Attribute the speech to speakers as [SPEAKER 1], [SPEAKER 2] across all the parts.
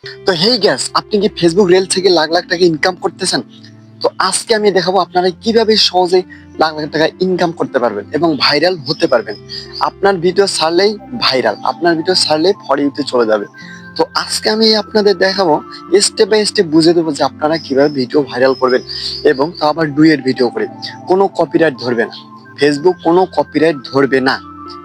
[SPEAKER 1] তো হেই গ্যাস, আপনি কি ফেসবুক রিল থেকে লাখ লাখ টাকা ইনকাম করতেছেন? তো আজকে আমি দেখাবো আপনারা কিভাবে সহজে লাখ লাখ টাকা ইনকাম করতে পারবেন এবং ভাইরাল হতে পারবেন। আপনার ভিডিও ছাড়লেই ভাইরাল, আপনার ভিডিও ছাড়লেই ফর ইউতে চলে যাবে। তো আজকে আমি আপনাদের দেখাবো, স্টেপ বাই স্টেপ বুঝে দেবো যে আপনারা কিভাবে ভিডিও ভাইরাল করবেন এবং তা আবার ডুয়েট ভিডিও করে। কোনো কপিরাইট ধরবে না, ফেসবুক কোনো কপিরাইট ধরবে না,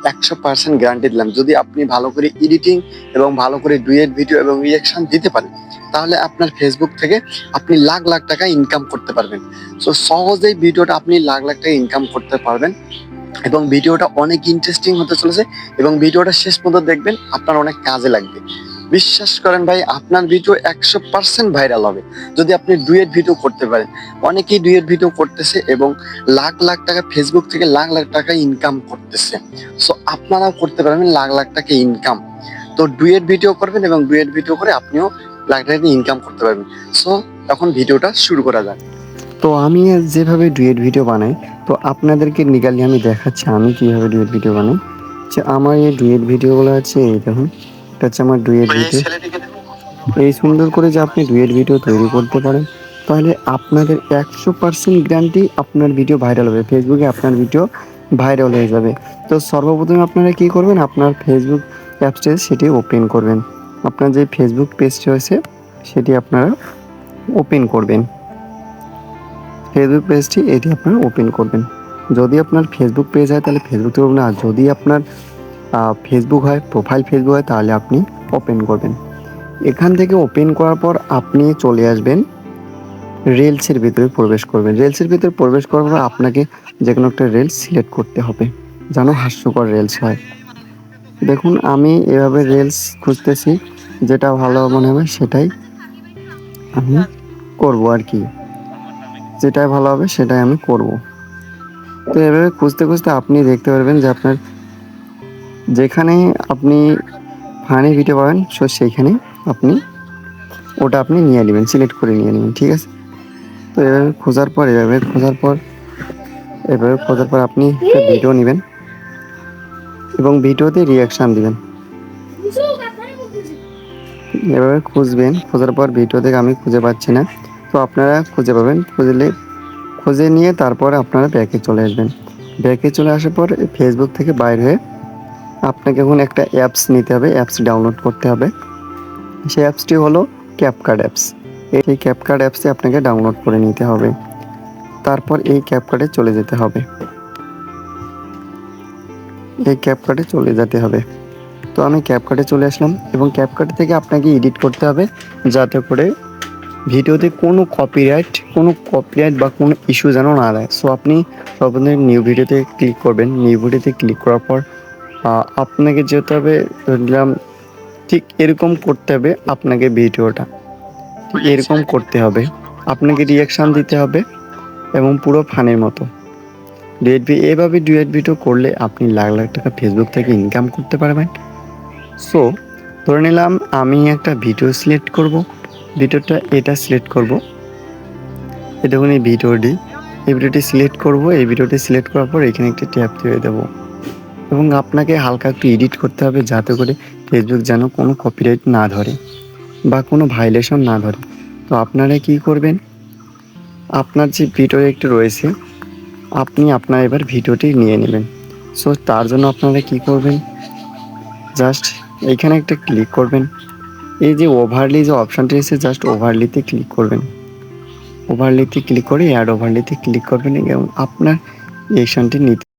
[SPEAKER 1] 100% গ্যারান্টি দিলাম। যদি আপনি ভালো করে এডিটিং এবং ভালো করে ডুয়েট ভিডিও এবং রিঅ্যাকশন দিতে পারেন, তাহলে আপনার ফেসবুক থেকে আপনি লাখ লাখ টাকা ইনকাম করতে পারবেন। সো সহজেই ভিডিওটা আপনি লাখ লাখ টাকা ইনকাম করতে পারবেন এবং ভিডিওটা অনেক ইন্টারেস্টিং হতে চলেছে এবং ভিডিওটা শেষ পর্যন্ত দেখবেন, আপনার অনেক কাজে লাগবে। বিশ্বাস করেন ভাই, আপনার ভিডিও 100% ভাইরাল হবে যদি আপনি ডুয়েট ভিডিও করতে পারেন। অনেকেই ডুয়েট ভিডিও করতেছে এবং লাখ লাখ টাকা ফেসবুক থেকে লাখ লাখ টাকা ইনকাম করতেছে। সো আপনারাও করতে পারবেন লাখ লাখ টাকা ইনকাম। তো ডুয়েট ভিডিও করবেন এবং ডুয়েট ভিডিও করে আপনিও লাখ টাকা ইনকাম করতে পারবেন। সো এখন ভিডিওটা শুরু করা যাক। তো আমি যেভাবে ডুয়েট ভিডিও বানাই, তো আপনাদেরকে নিগালি আমি দেখাচ্ছি আমি কিভাবে ডুয়েট ভিডিও বানাই। যে আমার এই ডুয়েট ভিডিওগুলো আছে, এই দেখুন, এটা হচ্ছে আমার ডুয়েট ভিডিও। এই সুন্দর করে যে আপনি ডুয়েট ভিডিও তৈরি করতে পারেন, তাহলে আপনাদের 100% গ্যারান্টি আপনার ভিডিও ভাইরাল হবে, ফেসবুকে আপনার ভিডিও ভাইরাল হয়ে যাবে। তো সর্বপ্রথমে আপনারা কি করবেন, আপনার ফেসবুক অ্যাপসটি সেটি ওপেন করবেন। আপনার যে ফেসবুক পেজটি হয়েছে সেটি আপনারা ওপেন করবেন। ফেসবুক পেজটি এটি আপনারা ওপেন করবেন। যদি আপনার ফেসবুক পেজ হয় তাহলে ফেসবুক করবেন, আর যদি আপনার ফেসবুক হয়, প্রোফাইল ফেসবুক হয়, তাহলে আপনি ওপেন করবেন। এখান থেকে ওপেন করার পর আপনি চলে আসবেন, রিলসের ভিতরে প্রবেশ করবেন। রিলসের ভিতরে প্রবেশ করার পর আপনাকে যে কোনো একটা রিলস সিলেক্ট করতে হবে, যেন হাস্যকর রিলস হয়। দেখুন আমি এভাবে রিলস খুঁজতেছি, যেটা ভালো মনে হবে সেটাই আমি করব আর কি, যেটাই ভালো হবে সেটাই আমি করব। তো এভাবে খুঁজতে খুঁজতে আপনি দেখতে পারবেন যে আপনার যেখানে আপনি ফানি ভিডিও পাবেন, সো সেইখানে আপনি ওটা আপনি নিয়ে নেবেন, সিলেক্ট করে নিয়ে নেবেন, ঠিক আছে। তো এভাবে খোঁজার পর আপনি একটা ভিডিও নেবেন এবং ভিডিওতে রিয়াকশান দিবেন। এভাবে খুঁজবেন, খোঁজার পর ভিডিও থেকে আমি খুঁজে পাচ্ছি না, তো আপনারা খুঁজে পাবেন। খুঁজে নিয়ে তারপর আপনারা ব্যাকে চলে আসবেন। ব্যাকে চলে আসার পর ফেসবুক থেকে বাইর হয়ে আপনাকে এখন একটা অ্যাপস নিতে হবে, অ্যাপস ডাউনলোড করতে হবে। সেই অ্যাপসটি হলো ক্যাপকাট অ্যাপস। এই ক্যাপকাট অ্যাপসটি আপনাকে ডাউনলোড করে নিতে হবে। তারপর এই ক্যাপকাটে চলে যেতে হবে, তো আমি ক্যাপকাটে চলে আসলাম এবং ক্যাপকাট থেকে আপনাকে এডিট করতে হবে, যাতে করে ভিডিওতে কোনো কপিরাইট বা কোনো ইস্যু যেন না দেয়। সো আপনি সর্বপ্রথমে নিউ ভিডিওতে ক্লিক করবেন। নিউ ভিডিওতে ক্লিক করার পর আপনাকে যেতে হবে, ধরলাম ঠিক এরকম করতে হবে, আপনাকে ভিডিওটা এরকম করতে হবে, আপনাকে রিয়াকশান দিতে হবে এবং পুরো ফানের মতো এভাবে ডুয়েট ভিডিও করলে আপনি লাখ লাখ টাকা ফেসবুক থেকে ইনকাম করতে পারবেন। সো ধরে নিলাম আমি একটা ভিডিও সিলেক্ট করব, এটা সিলেক্ট করব, এই দেখুন এই ভিডিওটি সিলেক্ট করব। এই ভিডিওটি সিলেক্ট করার পর এখানে একটি ট্যাব দিয়ে দেবো এবং আপনাকে হালকা একটু এডিট করতে হবে, যাতে করে ফেসবুক যেন কোনো কপিরাইট না ধরে বা কোনো ভাইলেশন না ধরে। তো আপনারা কি করবেন, আপনার যে ভিডিও একটু রয়েছে, আপনি আপনার এবার ভিডিওটি নিয়ে নেবেন। সো তার জন্য আপনারা কি করবেন, জাস্ট এইখানে একটা ক্লিক করবেন। এই যে ওভারলি যে অপশানটি এসেছে, জাস্ট ওভারলিতে ক্লিক করবেন। ওভারলিতে ক্লিক করে অ্যাড ওভারলিতে ক্লিক করবেন এবং আপনার রিঅ্যাকশনটি নিতে